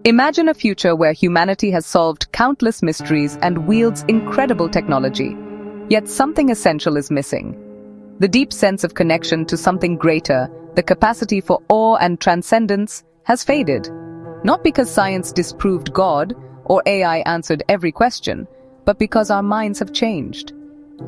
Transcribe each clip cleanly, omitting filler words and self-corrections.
Imagine a future where humanity has solved countless mysteries and wields incredible technology. Yet something essential is missing. The deep sense of connection to something greater, the capacity for awe and transcendence, has faded. Not because science disproved God or AI answered every question, but because our minds have changed.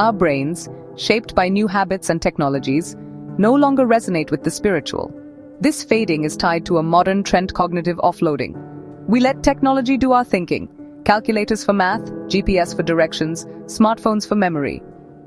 Our brains, shaped by new habits and technologies, no longer resonate with the spiritual. This fading is tied to a modern trend: cognitive offloading. We let technology do our thinking. Calculators for math, GPS for directions, smartphones for memory.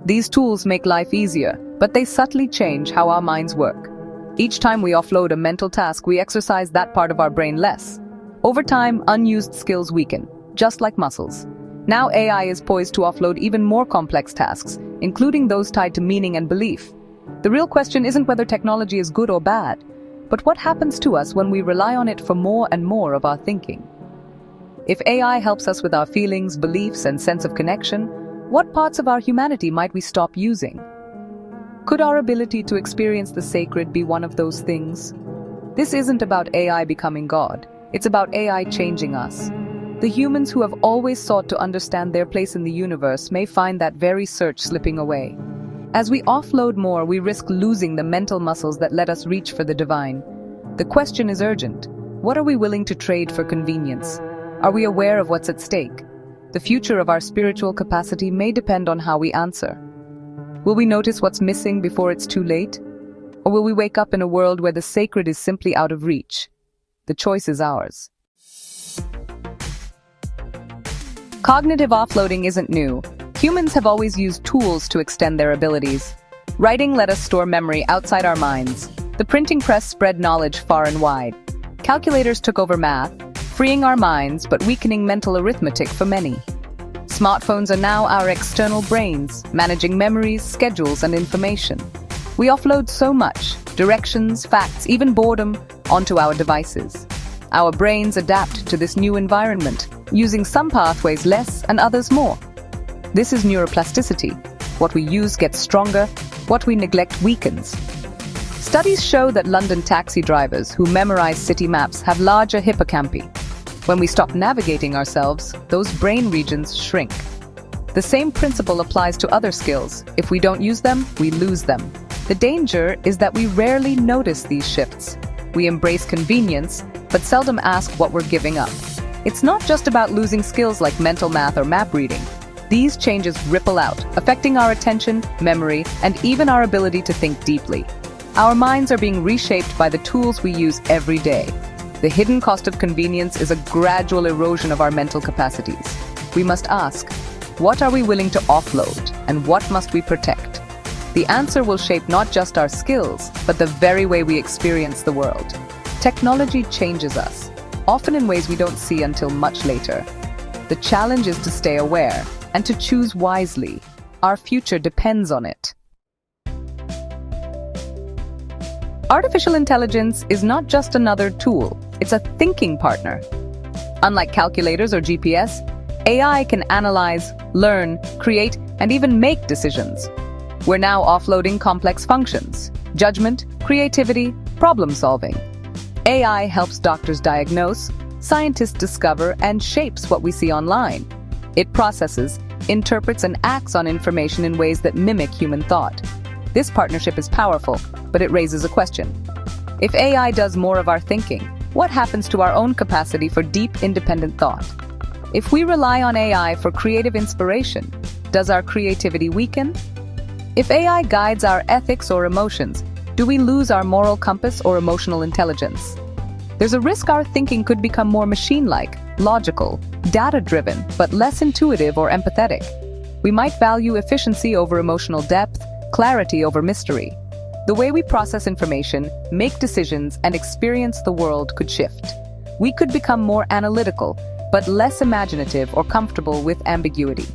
These tools make life easier, but they subtly change how our minds work. Each time we offload a mental task, we exercise that part of our brain less. Over time, unused skills weaken, just like muscles. Now AI is poised to offload even more complex tasks, including those tied to meaning and belief. The real question isn't whether technology is good or bad, but what happens to us when we rely on it for more and more of our thinking? If AI helps us with our feelings, beliefs, and sense of connection, what parts of our humanity might we stop using? Could our ability to experience the sacred be one of those things? This isn't about AI becoming God. It's about AI changing us. The humans who have always sought to understand their place in the universe may find that very search slipping away. As we offload more, we risk losing the mental muscles that let us reach for the divine. The question is urgent. What are we willing to trade for convenience? Are we aware of what's at stake? The future of our spiritual capacity may depend on how we answer. Will we notice what's missing before it's too late? Or will we wake up in a world where the sacred is simply out of reach? The choice is ours. Cognitive offloading isn't new. Humans have always used tools to extend their abilities. Writing let us store memory outside our minds. The printing press spread knowledge far and wide. Calculators took over math, freeing our minds but weakening mental arithmetic for many. Smartphones are now our external brains, managing memories, schedules, and information. We offload so much, directions, facts, even boredom, onto our devices. Our brains adapt to this new environment, using some pathways less and others more. This is neuroplasticity. What we use gets stronger, what we neglect weakens. Studies show that London taxi drivers who memorize city maps have larger hippocampi. When we stop navigating ourselves, those brain regions shrink. The same principle applies to other skills. If we don't use them, we lose them. The danger is that we rarely notice these shifts. We embrace convenience, but seldom ask what we're giving up. It's not just about losing skills like mental math or map reading. These changes ripple out, affecting our attention, memory, and even our ability to think deeply. Our minds are being reshaped by the tools we use every day. The hidden cost of convenience is a gradual erosion of our mental capacities. We must ask, what are we willing to offload, and what must we protect? The answer will shape not just our skills, but the very way we experience the world. Technology changes us, often in ways we don't see until much later. The challenge is to stay aware and to choose wisely. Our future depends on it. Artificial intelligence is not just another tool, it's a thinking partner. Unlike calculators or GPS, AI can analyze, learn, create, and even make decisions. We're now offloading complex functions: judgment, creativity, problem-solving. AI helps doctors diagnose, scientists discover, and shapes what we see online. It processes, interprets, and acts on information in ways that mimic human thought. This partnership is powerful, but it raises a question. If AI does more of our thinking, what happens to our own capacity for deep, independent thought? If we rely on AI for creative inspiration, does our creativity weaken? If AI guides our ethics or emotions, do we lose our moral compass or emotional intelligence? There's a risk our thinking could become more machine-like, logical, data-driven, but less intuitive or empathetic. We might value efficiency over emotional depth, clarity over mystery. The way we process information, make decisions, and experience the world could shift. We could become more analytical, but less imaginative or comfortable with ambiguity.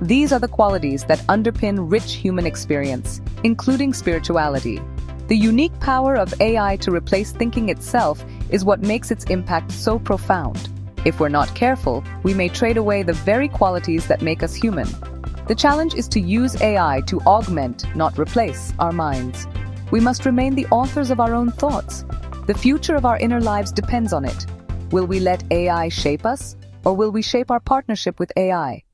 These are the qualities that underpin rich human experience, including spirituality. The unique power of AI to replace thinking itself is what makes its impact so profound. If we're not careful, we may trade away the very qualities that make us human. The challenge is to use AI to augment, not replace, our minds. We must remain the authors of our own thoughts. The future of our inner lives depends on it. Will we let AI shape us, or will we shape our partnership with AI?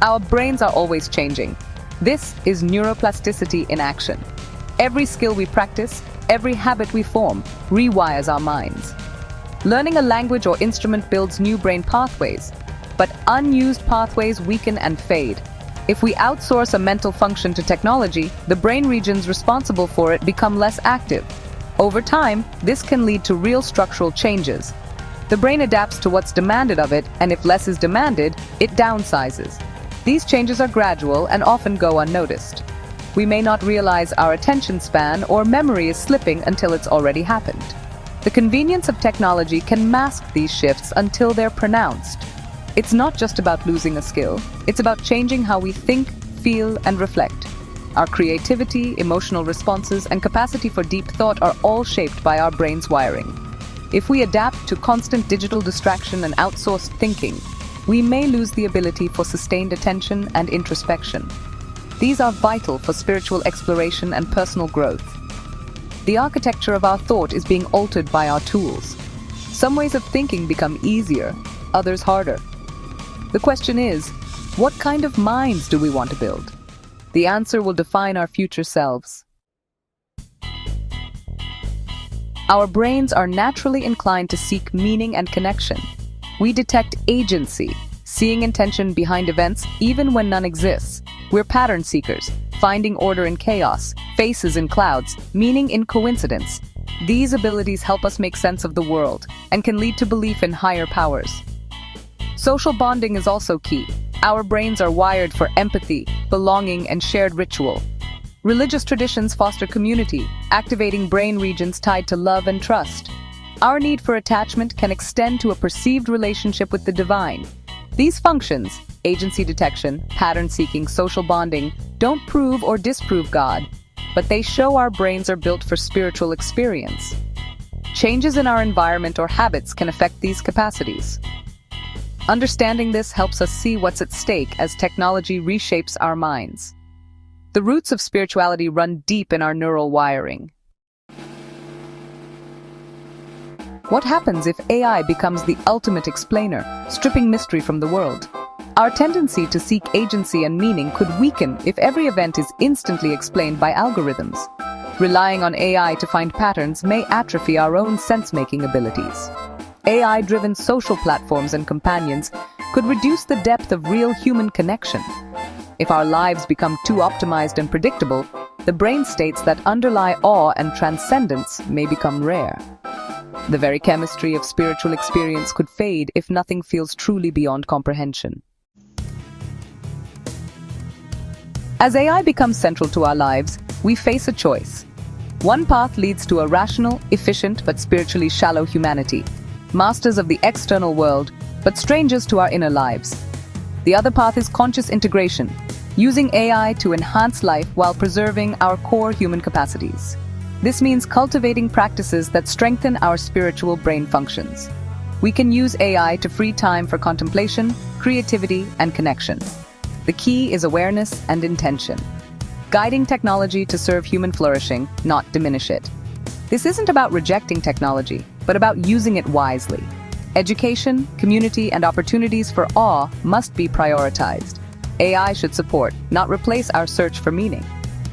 Our brains are always changing. This is neuroplasticity in action. Every skill we practice, every habit we form, rewires our minds. Learning a language or instrument builds new brain pathways, but unused pathways weaken and fade. If we outsource a mental function to technology, the brain regions responsible for it become less active. Over time, this can lead to real structural changes. The brain adapts to what's demanded of it, and if less is demanded, it downsizes. These changes are gradual and often go unnoticed. We may not realize our attention span or memory is slipping until it's already happened. The convenience of technology can mask these shifts until they're pronounced. It's not just about losing a skill, it's about changing how we think, feel, and reflect. Our creativity, emotional responses, and capacity for deep thought are all shaped by our brain's wiring. If we adapt to constant digital distraction and outsourced thinking, we may lose the ability for sustained attention and introspection. These are vital for spiritual exploration and personal growth. The architecture of our thought is being altered by our tools. Some ways of thinking become easier, others harder. The question is, what kind of minds do we want to build? The answer will define our future selves. Our brains are naturally inclined to seek meaning and connection. We detect agency, seeing intention behind events even when none exists. We're pattern seekers, finding order in chaos, faces in clouds, meaning in coincidence. These abilities help us make sense of the world and can lead to belief in higher powers. Social bonding is also key. Our brains are wired for empathy, belonging, and shared ritual. Religious traditions foster community, activating brain regions tied to love and trust. Our need for attachment can extend to a perceived relationship with the divine. These functions, agency detection, pattern seeking, social bonding, don't prove or disprove God, but they show our brains are built for spiritual experience. Changes in our environment or habits can affect these capacities. Understanding this helps us see what's at stake as technology reshapes our minds. The roots of spirituality run deep in our neural wiring. What happens if AI becomes the ultimate explainer, stripping mystery from the world? Our tendency to seek agency and meaning could weaken if every event is instantly explained by algorithms. Relying on AI to find patterns may atrophy our own sense-making abilities. AI-driven social platforms and companions could reduce the depth of real human connection. If our lives become too optimized and predictable, the brain states that underlie awe and transcendence may become rare. The very chemistry of spiritual experience could fade if nothing feels truly beyond comprehension. As AI becomes central to our lives, we face a choice. One path leads to a rational, efficient, but spiritually shallow humanity, masters of the external world, but strangers to our inner lives. The other path is conscious integration, using AI to enhance life while preserving our core human capacities. This means cultivating practices that strengthen our spiritual brain functions. We can use AI to free time for contemplation, creativity, and connection. The key is awareness and intention, guiding technology to serve human flourishing, not diminish it. This isn't about rejecting technology, but about using it wisely. Education, community, and opportunities for awe must be prioritized. AI should support, not replace our search for meaning.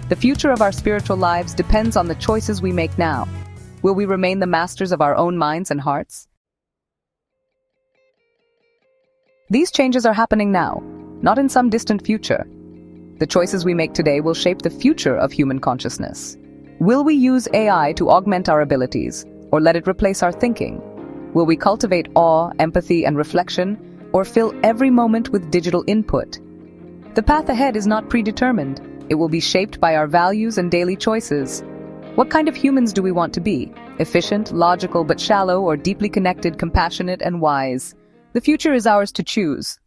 The future of our spiritual lives depends on the choices we make now. Will we remain the masters of our own minds and hearts? These changes are happening now, not in some distant future. The choices we make today will shape the future of human consciousness. Will we use AI to augment our abilities, or let it replace our thinking? Will we cultivate awe, empathy, and reflection, or fill every moment with digital input? The path ahead is not predetermined. It will be shaped by our values and daily choices. What kind of humans do we want to be? Efficient, logical but shallow, or deeply connected, compassionate, and wise? The future is ours to choose.